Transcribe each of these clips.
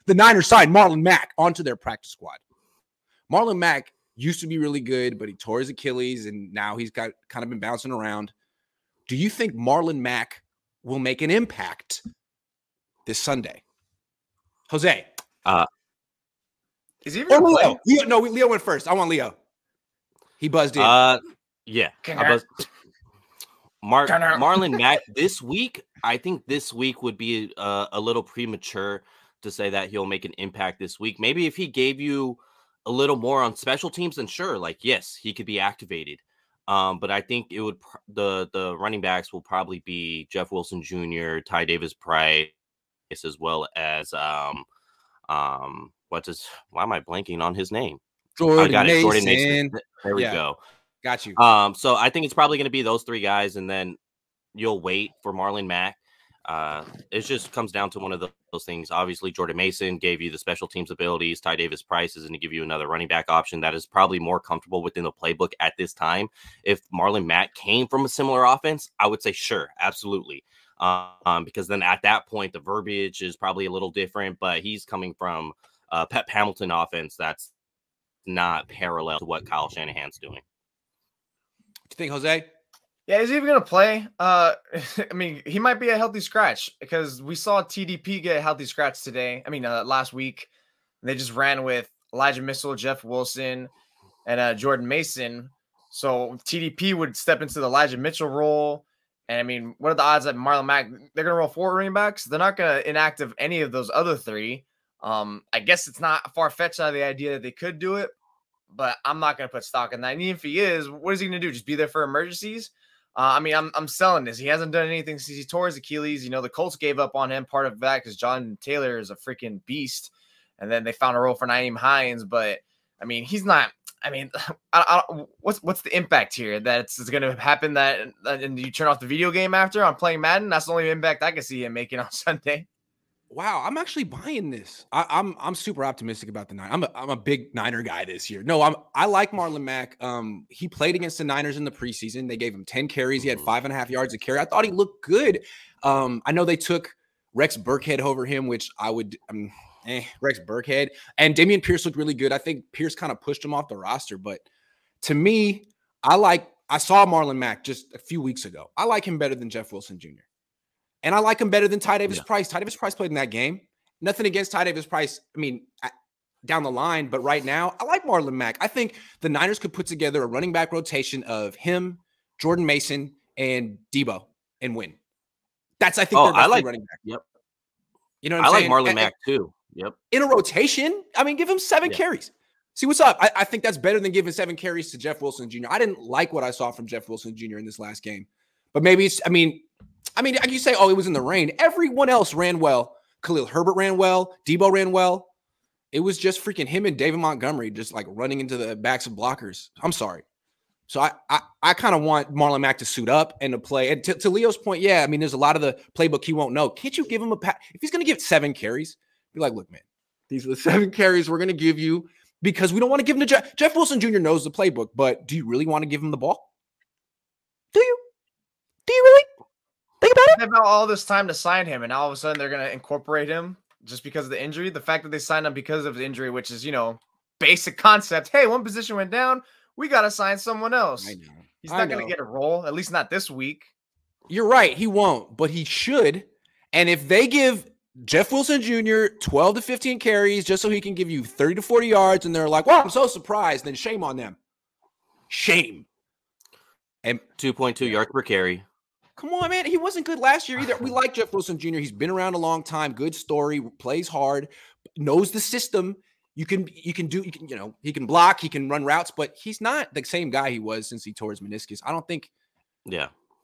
the Niners signed Marlon Mack onto their practice squad. Marlon Mack used to be really good, but he tore his Achilles, and now he's got kind of been bouncing around. Do you think Marlon Mack will make an impact this Sunday? Jose. Is he even Leo? Leo went first. I want Leo. He buzzed in. Yeah. Marlon Mack this week, I think this week would be a little premature to say that he'll make an impact this week. Maybe if he gave you a little more on special teams, then sure, like, yes, he could be activated. But I think it would the running backs will probably be Jeff Wilson Jr., Ty Davis Price, as well as why am I blanking on his name? Jordan Mason. Jordan Mason. There we go. Got you. So I think it's probably going to be those three guys, and then you'll wait for Marlon Mack. It just comes down to one of those things. Obviously, Jordan Mason gave you the special teams abilities. Ty Davis Price is going to give you another running back option that is probably more comfortable within the playbook at this time. If Marlon Mack came from a similar offense, I would say sure, absolutely. Because then at that point, the verbiage is probably a little different, but he's coming from Pep Hamilton offense that's not parallel to what Kyle Shanahan's doing. What do you think, Jose? Yeah, is he even going to play? I mean, he might be a healthy scratch because we saw TDP get a healthy scratch today. Last week. They just ran with Elijah Mitchell, Jeff Wilson, and Jordan Mason. So TDP would step into the Elijah Mitchell role. And, I mean, what are the odds that Marlon Mack, they're going to roll 4 running backs? They're not going to inactive any of those other 3. I guess it's not far-fetched out of the idea that they could do it, but I'm not going to put stock in that. And even if he is, what is he going to do? Just be there for emergencies? I'm selling this. He hasn't done anything since he tore his Achilles. The Colts gave up on him. Part of that because John Taylor is a freaking beast. And then they found a role for Naeem Hines. But, he's not – what's the impact here? That's going to happen and you turn off the video game after I'm playing Madden? That's the only impact I can see him making on Sunday. Wow, I'm actually buying this. I'm super optimistic about the Niners. I'm a big Niner guy this year. No, I like Marlon Mack. He played against the Niners in the preseason. They gave him 10 carries. He had 5.5 yards a carry. I thought he looked good. I know they took Rex Burkhead over him, which I would Rex Burkhead. And Dameon Pierce looked really good. I think Pierce kind of pushed him off the roster. But to me, I saw Marlon Mack just a few weeks ago. I like him better than Jeff Wilson Jr. And I like him better than Ty Davis Price. Ty Davis Price played in that game. Nothing against Ty Davis Price. Down the line. But right now, I like Marlon Mack. I think the Niners could put together a running back rotation of him, Jordan Mason, and Debo and win. That's, I think, their best running back. Yep. You know what I'm saying? I like Marlon Mack too. Yep. In a rotation, give him 7 carries. See what's up. I think that's better than giving 7 carries to Jeff Wilson Jr. I didn't like what I saw from Jeff Wilson Jr. in this last game. But maybe it's, you say, oh, it was in the rain. Everyone else ran well. Khalil Herbert ran well. Debo ran well. It was just freaking him and David Montgomery just like running into the backs of blockers. I'm sorry. So I kind of want Marlon Mack to suit up and to play. And to Leo's point, there's a lot of the playbook he won't know. Can't you give him if he's going to give 7 carries, be like, look, man, these are the 7 carries we're going to give you because we don't want to give him to Jeff Wilson Jr. knows the playbook, but do you really want to give him the ball? Do you? Do you really? Think about it. They've had all this time to sign him, and all of a sudden they're going to incorporate him just because of the injury. The fact that they signed him because of the injury, which is, basic concept. Hey, one position went down. We got to sign someone else. I know. He's not going to get a role, at least not this week. You're right. He won't, but he should. And if they give Jeff Wilson Jr. 12 to 15 carries just so he can give you 30 to 40 yards, and they're like, wow, I'm so surprised, then shame on them. Shame. And 2.2 yards per carry. Come on, man. He wasn't good last year either. We like Jeff Wilson Jr. He's been around a long time. Good story. Plays hard. Knows the system. He can block. He can run routes, but he's not the same guy he was since he tore his meniscus. I don't think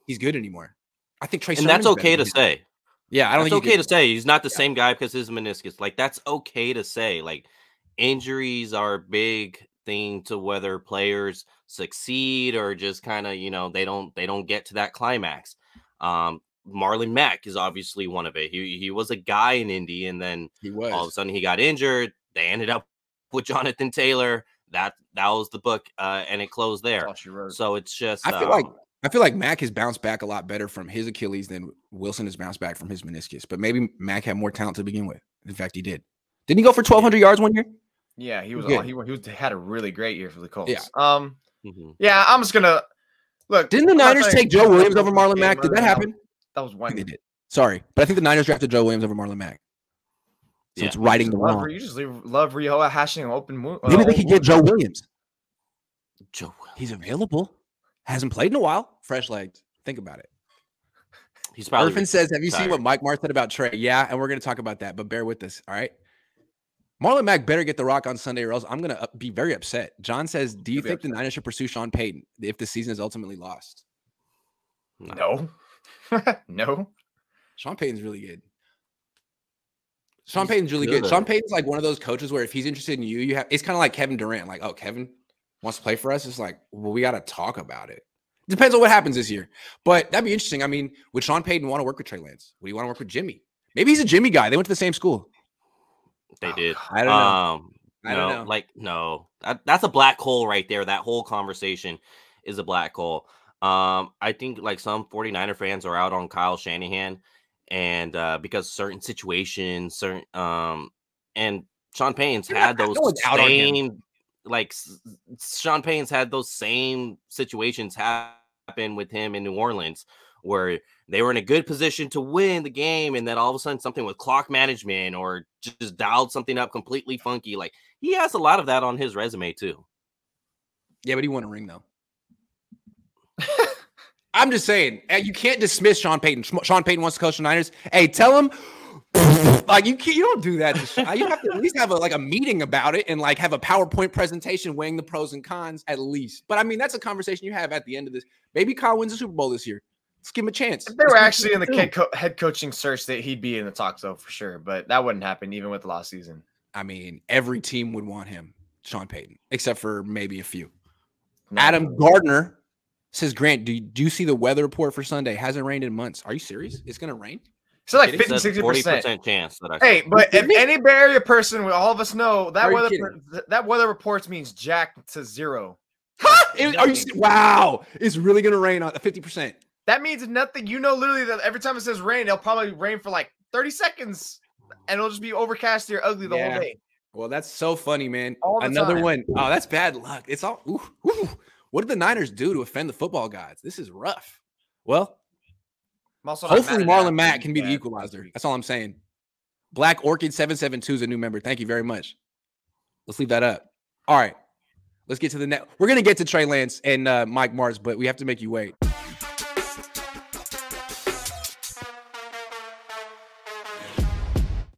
he's good anymore. I think Trey Sermon's that's okay to say. Yeah, I don't think it's okay to say. He's not the same guy because his meniscus. Like, that's okay to say. Like, injuries are a big thing to whether players succeed or just kind of, they don't get to that climax. Marlon Mack is obviously one of it. He was a guy in Indy, and then all of a sudden he got injured. They ended up with Jonathan Taylor. That was the book, and it closed there. So it's just I feel like Mack has bounced back a lot better from his Achilles than Wilson has bounced back from his meniscus. But maybe Mack had more talent to begin with. In fact, he did. Didn't he go for 1,200 yards one year? Yeah, he was. Good. He had a really great year for the Colts. Yeah. Yeah, I'm just gonna look. Didn't the Niners take Joe Williams over Marlon Mack? Did that happen? That was when they did. Sorry, but I think the Niners drafted Joe Williams over Marlon Mack. So it's righting the wrong. You just love rehashing open wound. Maybe they could get Joe Williams. Joe Williams. He's available. Hasn't played in a while. Fresh legs. Think about it. He's probably. Irfan says, "Have you seen what Mike Marr said about Trey?" Yeah, and we're going to talk about that, but bear with us. All right. Marlon Mack better get the rock on Sunday, or else I'm going to be very upset. John says, "Do you think the Niners should pursue Sean Payton if the season is ultimately lost?" No. No. Sean Payton's really good. Sean Payton's really good. Sean Payton's like one of those coaches where if he's interested in you have. It's kind of like Kevin Durant. Like, oh, Kevin wants to play for us. It's like, well, we got to talk about it. Depends on what happens this year, but that'd be interesting. I mean, would Sean Payton want to work with Trey Lance? Would he want to work with Jimmy? Maybe he's a Jimmy guy. They went to the same school. They did. I don't know. I don't know. Like, no, that's a black hole right there. That whole conversation is a black hole. I think like some 49er fans are out on Kyle Shanahan, and because certain situations, and Sean Payton's had those same, like Sean Payton's had those same situations happen with him in New Orleans, where they were in a good position to win the game, and then all of a sudden something with clock management or just dialed something up completely funky. Like he has a lot of that on his resume too. Yeah, but he won a ring though. I'm just saying, you can't dismiss Sean Payton. Sean Payton wants to coach the Niners. Hey, tell him, like you don't do that. You have to at least have a meeting about it and like have a PowerPoint presentation weighing the pros and cons at least. But I mean, that's a conversation you have at the end of this. Maybe Kyle wins the Super Bowl this year. Let's give him a chance. If they were actually in the head coaching search, that he'd be in the talks though for sure. But that wouldn't happen even with the last season. I mean, every team would want him, Sean Payton, except for maybe a few. No. Adam Gardner says, Grant, do you see the weather report for Sunday? Hasn't rained in months. Are you serious? It's going to rain? So like 50-60% chance that hey, but if any Bay Area person, all of us know that weather reports means jack to zero. Wow. It's really going to rain on 50%. That means nothing. You know, literally that every time it says rain, it'll probably rain for like 30 seconds and it'll just be overcast or ugly the whole day. Well, that's so funny, man. Another one. Oh, that's bad luck. It's all What did the Niners do to offend the football gods? This is rough. Well, hopefully Marlon Mack can be the equalizer. That's all I'm saying. Black Orchid 772 is a new member. Thank you very much. Let's leave that up. All right. Let's get to the net. We're going to get to Trey Lance and Mike Mars, but we have to make you wait.